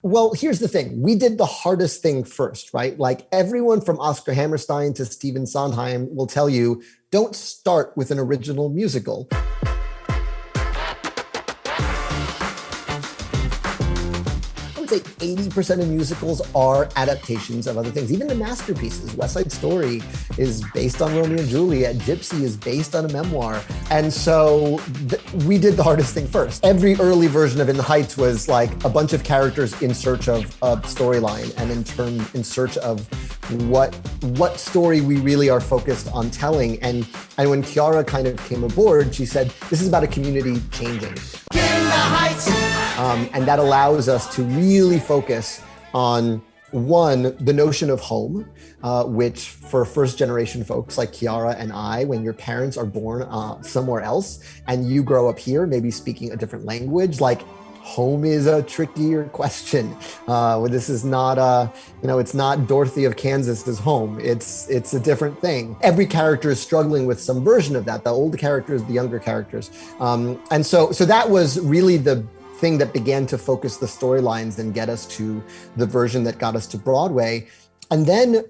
Well, here's the thing. We did the hardest thing first, right? Like everyone from Oscar Hammerstein to Stephen Sondheim will tell you, don't start with an original musical. I would say 80% of musicals are adaptations of other things. Even the masterpieces. West Side Story is based on Romeo and Juliet. Gypsy is based on a memoir. And so we did the hardest thing first. Every early version of In the Heights was like a bunch of characters in search of a storyline and in search of what story we really are focused on telling. And when Chiara kind of came aboard, she said, this is about a community changing. In the Heights. And that allows us to really focus on, one, the notion of home, which for first generation folks like Chiara and I, when your parents are born somewhere else and you grow up here, maybe speaking a different language, like home is a trickier question. This is not it's not Dorothy of Kansas's home. It's a different thing. Every character is struggling with some version of that, the older characters, the younger characters. And so that was really the thing that began to focus the storylines and get us to the version that got us to Broadway. And then,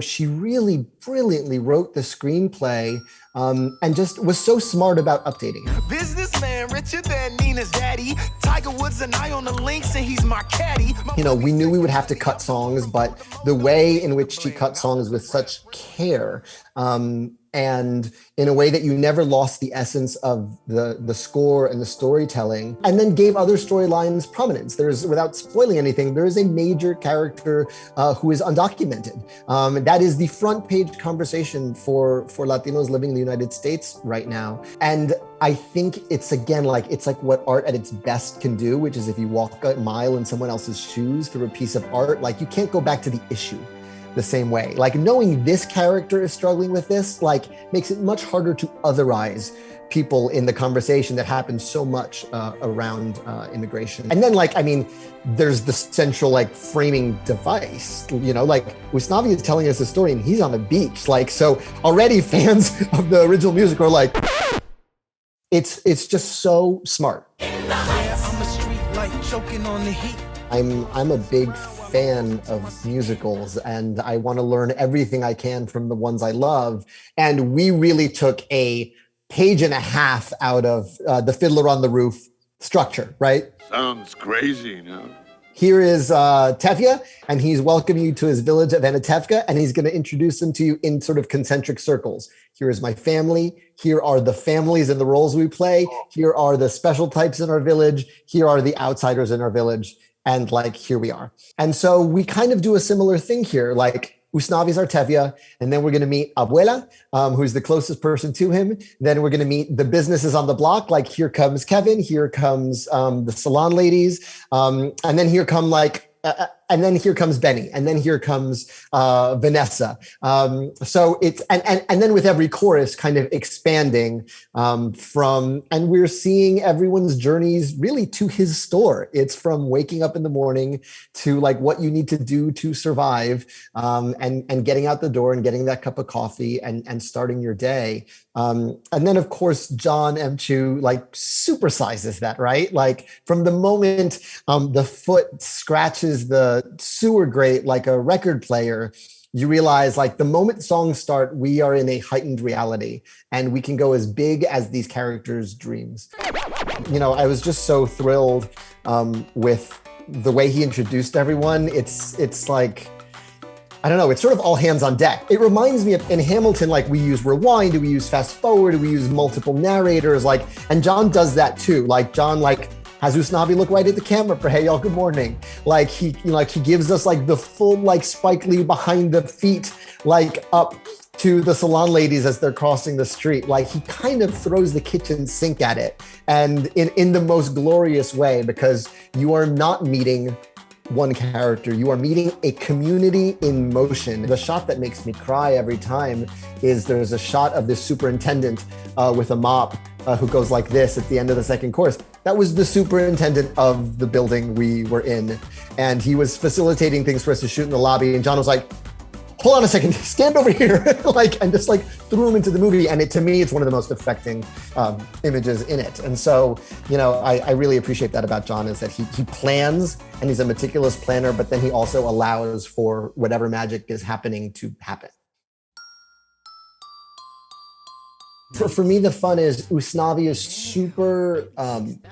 she really brilliantly wrote the screenplay and just was so smart about updating it. Businessman richer than Nina's daddy. Tiger Woods and I on the links and he's my caddy. We knew we would have to cut songs, but the way in which she cut songs with such care, and in a way that you never lost the essence of the score and the storytelling, and then gave other storylines prominence. Without spoiling anything, there is a major character who is undocumented. That is the front page conversation for Latinos living in the United States right now. And I think it's like what art at its best can do, which is if you walk a mile in someone else's shoes through a piece of art, like you can't go back to the issue the same way. Like knowing this character is struggling with this, like makes it much harder to otherize people in the conversation that happens so much around immigration. And then there's the central framing device, Usnavi is telling us a story and he's on a beach. So already fans of the original music are like, it's just so smart. I'm a street light choking on the heat. I'm a big fan of musicals and I want to learn everything I can from the ones I love. And we really took a page and a half out of the Fiddler on the Roof structure, right? Sounds crazy, Here is Tevye, and he's welcoming you to his village of Anatevka, and he's going to introduce them to you in sort of concentric circles. Here is my family. Here are the families and the roles we play. Here are the special types in our village. Here are the outsiders in our village. And here we are. And so we kind of do a similar thing here, Usnavi's our Tevye, and then we're going to meet Abuela, who's the closest person to him. Then we're going to meet the businesses on the block. Here comes Kevin, here comes the salon ladies, and then here come and then here comes Benny, and then here comes Vanessa. So it's and then with every chorus kind of expanding and we're seeing everyone's journeys really to his store. It's from waking up in the morning to what you need to do to survive, and getting out the door and getting that cup of coffee and starting your day. And then of course Jon M supersizes that, right? From the moment the foot scratches the sewer grate like a record player, you realize the moment songs start, we are in a heightened reality and we can go as big as these characters' dreams. I was just so thrilled with the way he introduced everyone. It's I don't know, it's sort of all hands on deck. It reminds me of in Hamilton, we use rewind, we use fast forward, we use multiple narrators, and Jon does that too. Jon has Usnavi look right at the camera for, hey, y'all, good morning. He gives us the full Spike Lee behind the feet, up to the salon ladies as they're crossing the street. He kind of throws the kitchen sink at it, and in the most glorious way, because you are not meeting one character, you are meeting a community in motion. The shot that makes me cry every time is there's a shot of this superintendent with a mop who goes like this at the end of the second chorus. That was the superintendent of the building we were in. And he was facilitating things for us to shoot in the lobby. And Jon was like, hold on a second, stand over here. And just threw him into the movie. And to me, it's one of the most affecting images in it. And so, I really appreciate that about Jon, is that he plans, and he's a meticulous planner, but then he also allows for whatever magic is happening to happen. For me, the fun is Usnavi is super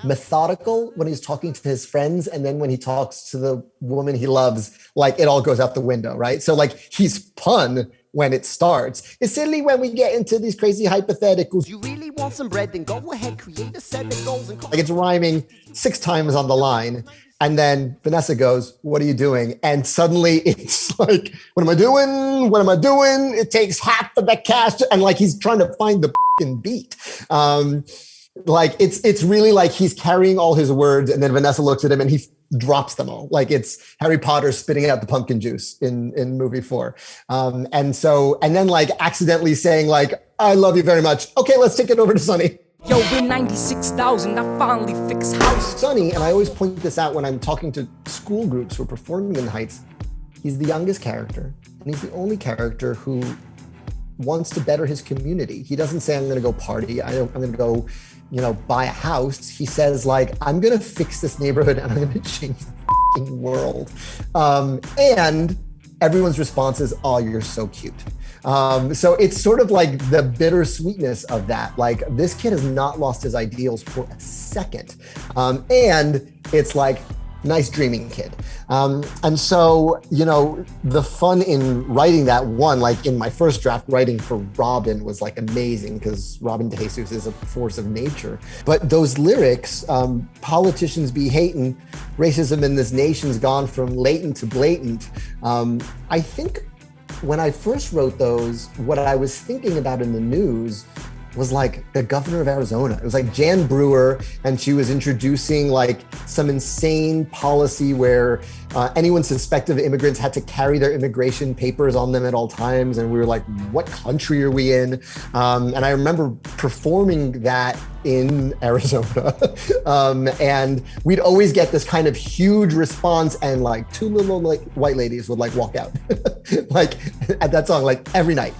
methodical when he's talking to his friends. And then when he talks to the woman he loves, it all goes out the window, right? So he's fun when it starts. It's silly when we get into these crazy hypotheticals. You really want some bread, then go ahead, create a set of goals. And it's rhyming 6 times on the line. And then Vanessa goes, what are you doing? And suddenly it's what am I doing? What am I doing? It takes half of the cash. And he's trying to find the beat. It's really he's carrying all his words, and then Vanessa looks at him and he drops them all. It's Harry Potter spitting out the pumpkin juice in movie 4. And then accidentally saying I love you very much. Okay, let's take it over to Sonny. Yo, in 96,000, I finally fix house. Sonny, and I always point this out when I'm talking to school groups who are performing in the Heights, he's the youngest character, and he's the only character who wants to better his community. He doesn't say, I'm going to go party. I'm going to go, buy a house. He says I'm going to fix this neighborhood and I'm going to change the world. And everyone's response is, oh, you're so cute. So it's sort of the bittersweetness of that. This kid has not lost his ideals for a second. And it's nice dreaming kid. And so, the fun in writing that one, in my first draft, writing for Robin was amazing, because Robin De Jesus is a force of nature. But those lyrics, politicians be hating, racism in this nation's gone from latent to blatant. I think when I first wrote those, what I was thinking about in the news was the governor of Arizona. It was Jan Brewer, and she was introducing some insane policy where anyone suspected of immigrants had to carry their immigration papers on them at all times. And we were what country are we in? And I remember performing that in Arizona. And we'd always get this kind of huge response, and 2 little white ladies would walk out at that song every night.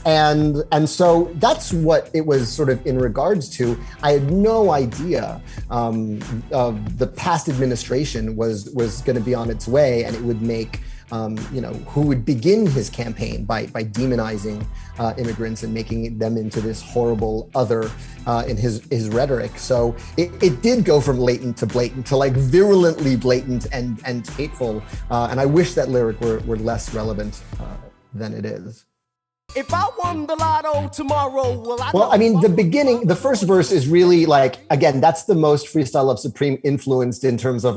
And so that's what it was sort of in regards to. I had no idea the past administration was going to be on its way, and it would make who would begin his campaign by demonizing immigrants and making them into this horrible other in his rhetoric. So it did go from latent to blatant to virulently blatant and hateful. And I wish that lyric were less relevant than it is. If I won the lotto tomorrow, the first verse is really again, that's the most Freestyle Love Supreme influenced in terms of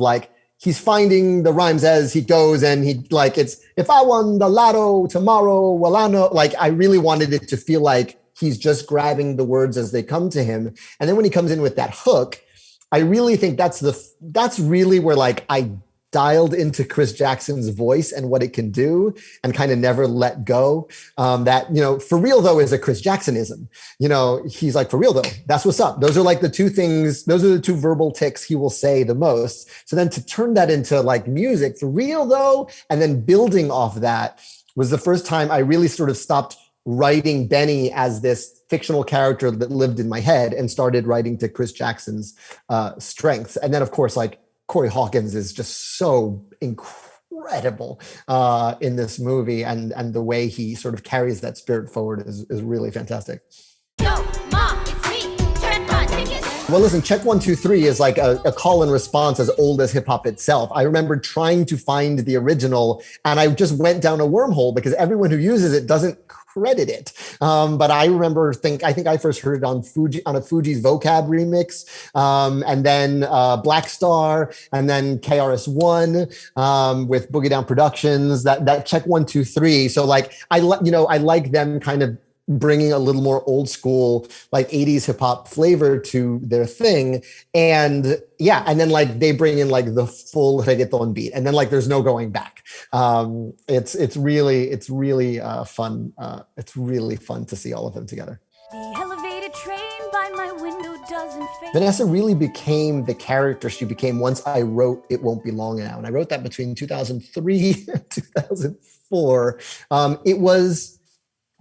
he's finding the rhymes as he goes, and he it's, if I won the lotto tomorrow, well, I know, I really wanted it to feel he's just grabbing the words as they come to him. And then when he comes in with that hook, I really think that's really where I dialed into Chris Jackson's voice and what it can do, and kind of never let go. That, for real though, is a Chris Jacksonism. He's for real though, that's what's up. Those are the 2 things, those are the 2 verbal ticks he will say the most. So then to turn that into music, for real though, and then building off that was the first time I really sort of stopped writing Benny as this fictional character that lived in my head and started writing to Chris Jackson's strengths. And then of course, Corey Hawkins is just so incredible in this movie, and the way he sort of carries that spirit forward is really fantastic. Yo, Mom, it's me. Turn my tickets. Well, listen, Check 1, 2, 3 is a call and response as old as hip hop itself. I remember trying to find the original, and I just went down a wormhole because everyone who uses it doesn't credit it. But I remember, I think I first heard it on a Fuji's Vocab remix, and then Black Star, and then KRS-One with Boogie Down Productions. That Check 1, 2, 3. So I like them kind of bringing a little more old school 80s hip hop flavor to their thing. And yeah, and then they bring in the full reggaeton beat, and then there's no going back. It's really fun. It's really fun to see all of them together. The elevated train by my window doesn't Vanessa really became the character she became once I wrote It Won't Be Long Now. And I wrote that between 2003 and 2004. It was,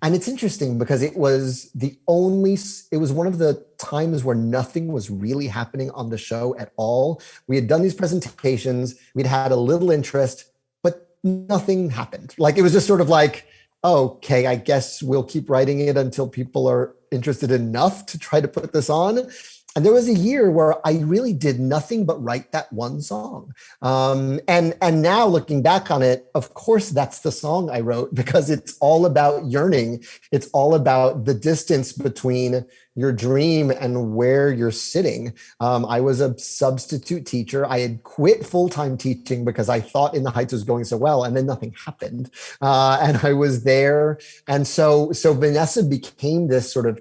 and it's interesting because it was one of the times where nothing was really happening on the show at all. We had done these presentations, we'd had a little interest, but nothing happened. Like, it was just sort of like, okay, I guess we'll keep writing it until people are interested enough to try to put this on. And there was a year where I really did nothing but write that one song. And now looking back on it, of course, that's the song I wrote, because it's all about yearning. It's all about the distance between your dream and where you're sitting. I was a substitute teacher. I had quit full-time teaching because I thought In the Heights was going so well, and then nothing happened. And I was there. And so Vanessa became this sort of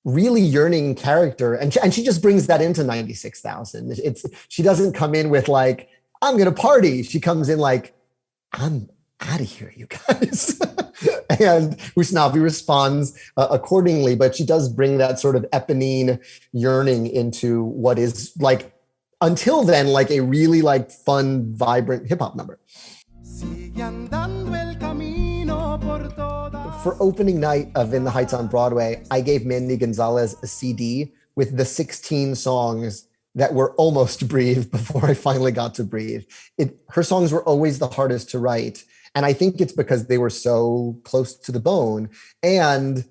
really yearning character. And she just brings that into 96,000. She doesn't come in with like, I'm going to party. She comes in like, I'm out of here, you guys. And Usnavi responds accordingly, but she does bring that sort of Eponine yearning into what is like, until then, like a really like fun, vibrant hip hop number. For opening night of In the Heights on Broadway, I gave Mandy Gonzalez a CD with the 16 songs that were almost Breathe before I finally got to Breathe. Her songs were always the hardest to write. And I think it's because they were so close to the bone. And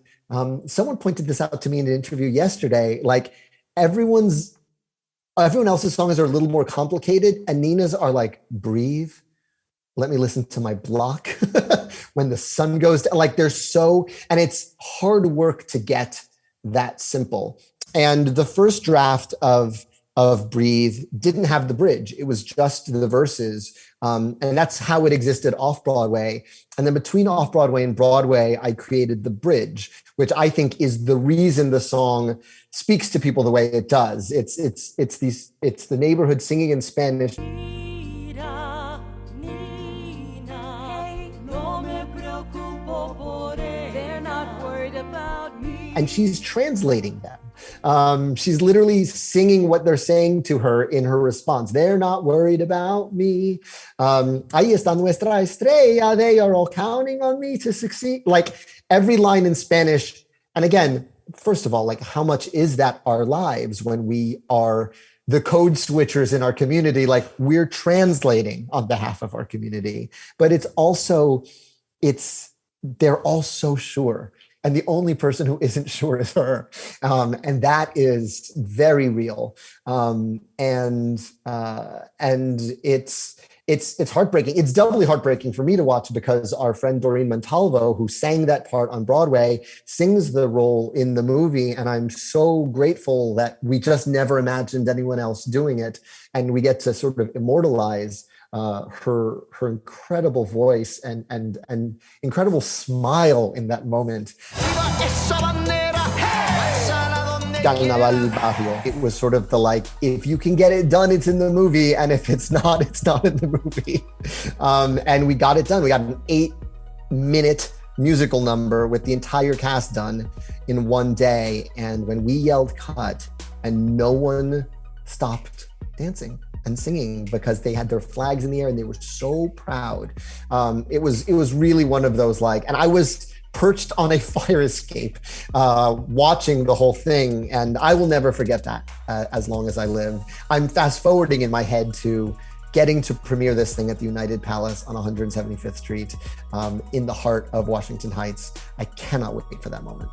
someone pointed this out to me in an interview yesterday, like everyone else's songs are a little more complicated, and Nina's are like, breathe, let me listen to my block. When the sun goes down, like and it's hard work to get that simple. And the first draft of Breathe didn't have the bridge. It was just the verses. And that's how it existed off-Broadway. And then between off-Broadway and Broadway, I created the bridge, which I think is the reason the song speaks to people the way it does. It's the neighborhood singing in Spanish. And she's translating them. She's literally singing what they're saying to her in her response. They're not worried about me. Ahí está nuestra estrella. They are all counting on me to succeed. Like every line in Spanish. And again, first of all, like how much is that our lives when we are the code switchers in our community? Like we're translating on behalf of our community. But it's also, they're all so sure. And the only person who isn't sure is her. And that is very real. And it's heartbreaking. It's doubly heartbreaking for me to watch because our friend Doreen Montalvo, who sang that part on Broadway, sings the role in the movie. And I'm so grateful that we just never imagined anyone else doing it. And we get to sort of immortalize her incredible voice and incredible smile in that moment. It was sort of the like, if you can get it done, it's in the movie, and if it's not in the movie. And we got it done. We got an 8-minute musical number with the entire cast done in one day. And when we yelled cut, and no one stopped dancing and singing because they had their flags in the air and they were so proud. It was really one of those like, and I was perched on a fire escape watching the whole thing, and I will never forget that as long as I live. I'm fast forwarding in my head to getting to premiere this thing at the United Palace on 175th Street in the heart of Washington Heights. I cannot wait for that moment.